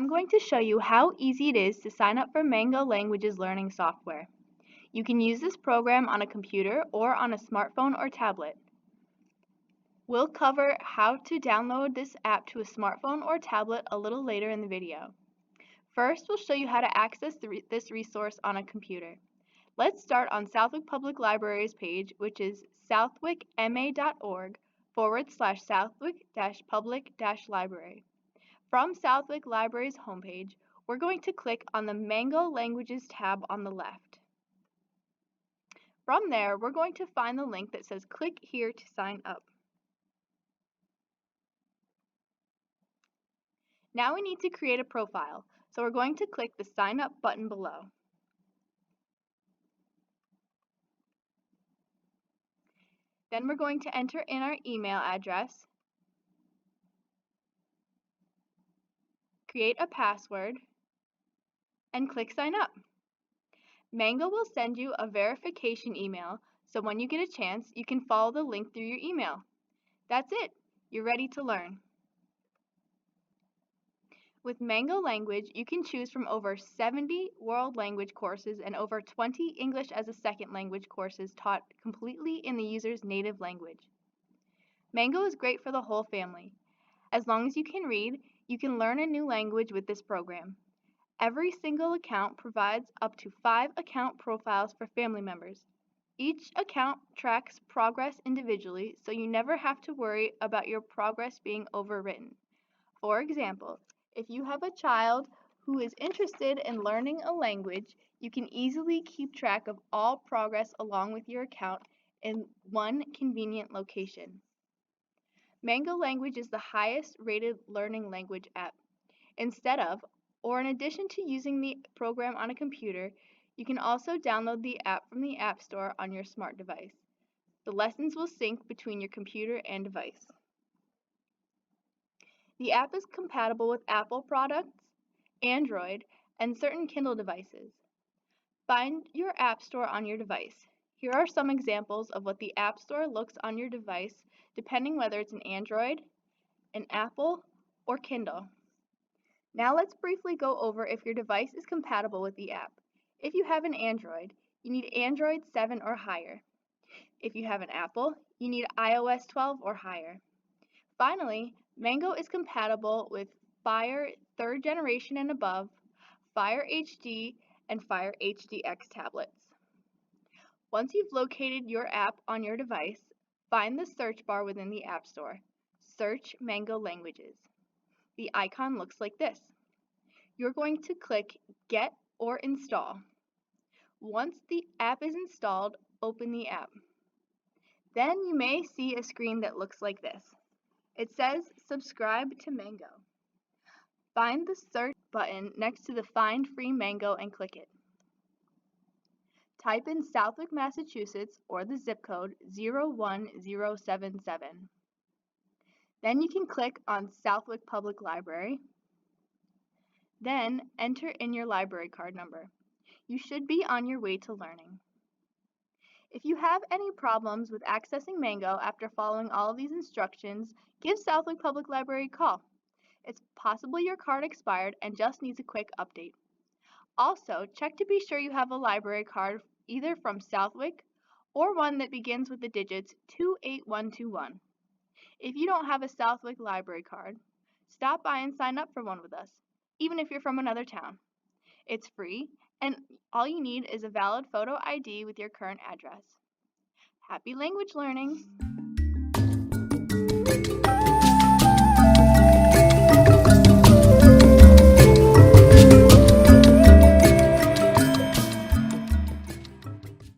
I'm going to show you how easy it is to sign up for Mango Languages Learning software. You can use this program on a computer or on a smartphone or tablet. We'll cover how to download this app to a smartphone or tablet a little later in the video. First, we'll show you how to access this resource on a computer. Let's start on Southwick Public Library's page, which is southwickma.org/southwick-public-library. From Southwick Library's homepage, we're going to click on the Mango Languages tab on the left. From there, we're going to find the link that says click here to sign up. Now we need to create a profile, so we're going to click the Sign Up button below. Then we're going to enter in our email address, create a password, and click Sign Up. Mango will send you a verification email, so when you get a chance, you can follow the link through your email. That's it. You're ready to learn. With Mango Language, you can choose from over 70 world language courses and over 20 English as a second language courses taught completely in the user's native language. Mango is great for the whole family. As long as you can read, you can learn a new language with this program. Every single account provides up to 5 account profiles for family members. Each account tracks progress individually, so you never have to worry about your progress being overwritten. For example, if you have a child who is interested in learning a language, you can easily keep track of all progress along with your account in one convenient location. Mango Language is the highest rated learning language app. Instead of, or in addition to using the program on a computer, you can also download the app from the App Store on your smart device. The lessons will sync between your computer and device. The app is compatible with Apple products, Android, and certain Kindle devices. Find your App Store on your device. Here are some examples of what the App Store looks on your device, depending whether it's an Android, an Apple, or Kindle. Now let's briefly go over if your device is compatible with the app. If you have an Android, you need Android 7 or higher. If you have an Apple, you need iOS 12 or higher. Finally, Mango is compatible with Fire 3rd generation and above, Fire HD, and Fire HDX tablets. Once you've located your app on your device, find the search bar within the App Store. Search Mango Languages. The icon looks like this. You're going to click Get or Install. Once the app is installed, open the app. Then you may see a screen that looks like this. It says Subscribe to Mango. Find the search button next to the Find Free Mango and click it. Type in Southwick, Massachusetts or the zip code 01077. Then you can click on Southwick Public Library. Then enter in your library card number. You should be on your way to learning. If you have any problems with accessing Mango after following all of these instructions, give Southwick Public Library a call. It's possible your card expired and just needs a quick update. Also, check to be sure you have a library card either from Southwick or one that begins with the digits 28121. If you don't have a Southwick library card, stop by and sign up for one with us, even if you're from another town. It's free, and all you need is a valid photo ID with your current address. Happy language learning!